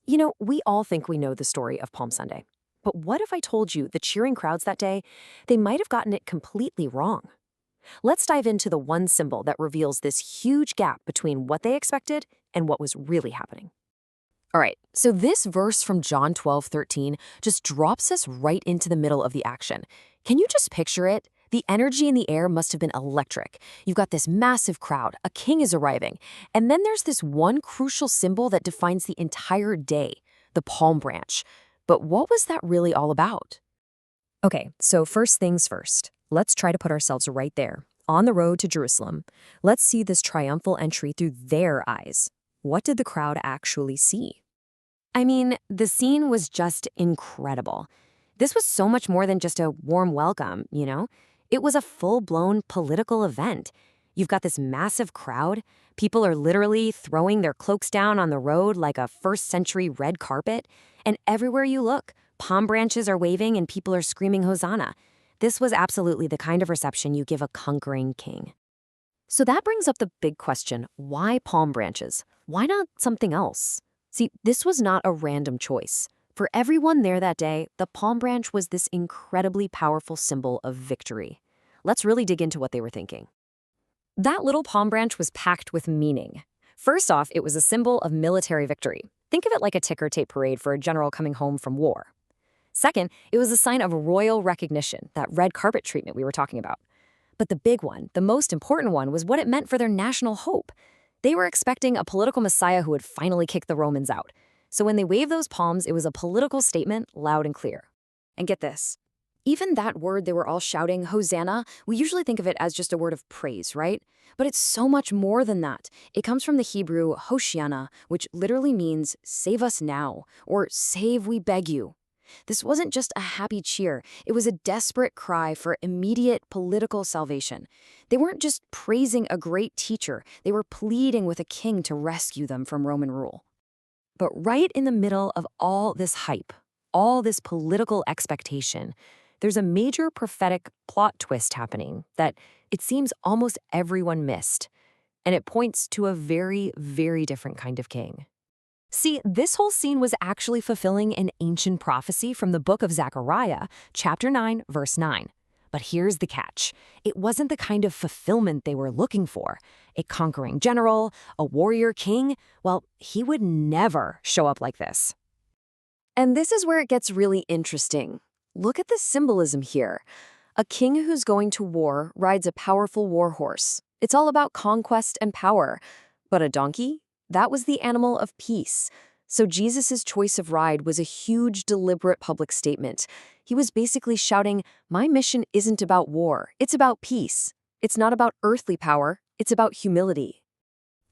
We all think we know the story of Palm Sunday. But what if I told you the cheering crowds that day, they might have gotten it completely wrong? Let's dive into the one symbol that reveals this huge gap between what they expected and what was really happening. All right, so this verse from John 12:13 just drops us right into the middle of the action. Can you just picture it? The energy in the air must have been electric. You've got this massive crowd, a king is arriving, and then there's this one crucial symbol that defines the entire day, the palm branch. But what was that really all about? Okay, so first things first. Let's try to put ourselves right there, on the road to Jerusalem. Let's see this triumphal entry through their eyes. What did the crowd actually see? I mean, the scene was just incredible. This was so much more than just a warm welcome. It was a full-blown political event. You've got this massive crowd. People are literally throwing their cloaks down on the road like a first-century red carpet. And everywhere you look, palm branches are waving and people are screaming Hosanna. This was absolutely the kind of reception you give a conquering king. So that brings up the big question, why palm branches? Why not something else? See, this was not a random choice. For everyone there that day, the palm branch was this incredibly powerful symbol of victory. Let's really dig into what they were thinking. That little palm branch was packed with meaning. First off, it was a symbol of military victory. Think of it like a ticker tape parade for a general coming home from war. Second, it was a sign of royal recognition, that red carpet treatment we were talking about. But the big one, the most important one, was what it meant for their national hope. They were expecting a political messiah who would finally kick the Romans out. So when they waved those palms, it was a political statement, loud and clear. And get this. Even that word they were all shouting, Hosanna, we usually think of it as just a word of praise, right? But it's so much more than that. It comes from the Hebrew Hoshiana, which literally means save us now, or save we beg you. This wasn't just a happy cheer. It was a desperate cry for immediate political salvation. They weren't just praising a great teacher. They were pleading with a king to rescue them from Roman rule. But right in the middle of all this hype, all this political expectation, there's a major prophetic plot twist happening that it seems almost everyone missed. And it points to a very, very different kind of king. See, this whole scene was actually fulfilling an ancient prophecy from the book of Zechariah, chapter 9, verse 9. But here's the catch. It wasn't the kind of fulfillment they were looking for. A conquering general, a warrior king, well, he would never show up like this. And this is where it gets really interesting. Look at the symbolism here. A king who's going to war rides a powerful war horse. It's all about conquest and power. But a donkey? That was the animal of peace. So Jesus' choice of ride was a huge, deliberate public statement. He was basically shouting, my mission isn't about war, it's about peace. It's not about earthly power, it's about humility.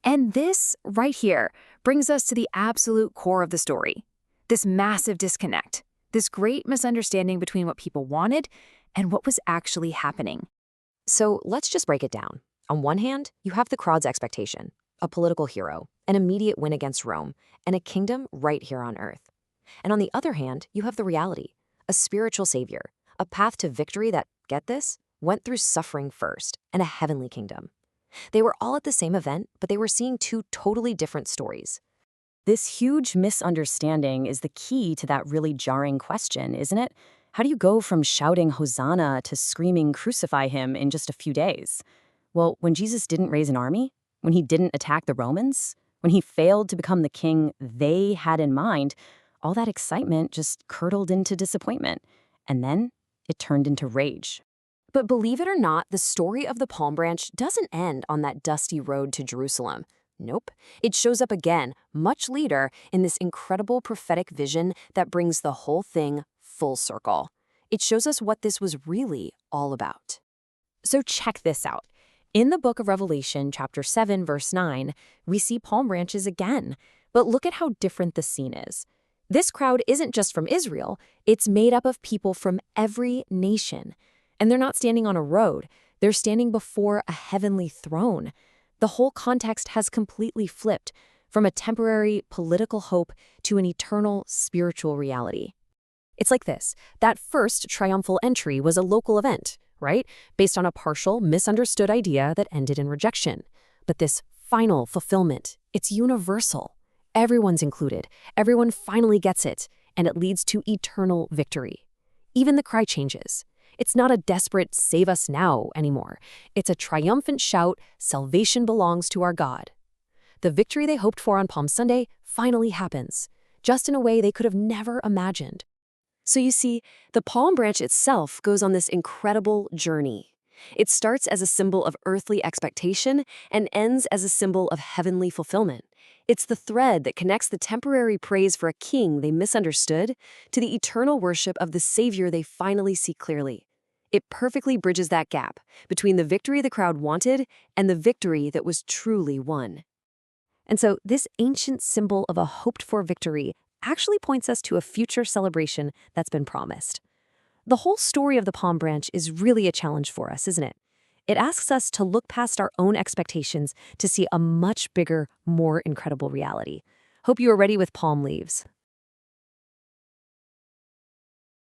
And this, right here, brings us to the absolute core of the story. This massive disconnect, this great misunderstanding between what people wanted and what was actually happening. So let's just break it down. On one hand, you have the crowd's expectation, a political hero, an immediate win against Rome, and a kingdom right here on earth. And on the other hand, you have the reality, a spiritual savior, a path to victory that, get this, went through suffering first, and a heavenly kingdom. They were all at the same event, but they were seeing two totally different stories. This huge misunderstanding is the key to that really jarring question, isn't it? How do you go from shouting Hosanna to screaming crucify him in just a few days? Well, when Jesus didn't raise an army, when he didn't attack the Romans, when he failed to become the king they had in mind, all that excitement just curdled into disappointment. And then it turned into rage. But believe it or not, the story of the palm branch doesn't end on that dusty road to Jerusalem. Nope. It shows up again, much later, in this incredible prophetic vision that brings the whole thing full circle. It shows us what this was really all about. So check this out. In the book of Revelation, chapter 7, verse 9, we see palm branches again. But look at how different the scene is. This crowd isn't just from Israel. It's made up of people from every nation. And they're not standing on a road. They're standing before a heavenly throne. The whole context has completely flipped from a temporary political hope to an eternal spiritual reality. It's like this. That first triumphal entry was a local event, right? Based on a partial, misunderstood idea that ended in rejection. But this final fulfillment, it's universal. Everyone's included. Everyone finally gets it, and it leads to eternal victory. Even the cry changes. It's not a desperate "save us now" anymore. It's a triumphant shout, "Salvation belongs to our God." The victory they hoped for on Palm Sunday finally happens, just in a way they could have never imagined. So you see, the palm branch itself goes on this incredible journey. It starts as a symbol of earthly expectation and ends as a symbol of heavenly fulfillment. It's the thread that connects the temporary praise for a king they misunderstood to the eternal worship of the Savior they finally see clearly. It perfectly bridges that gap between the victory the crowd wanted and the victory that was truly won. And so this ancient symbol of a hoped-for victory actually points us to a future celebration that's been promised. The whole story of the palm branch is really a challenge for us, isn't it? It asks us to look past our own expectations to see a much bigger, more incredible reality. Hope you are ready with palm leaves.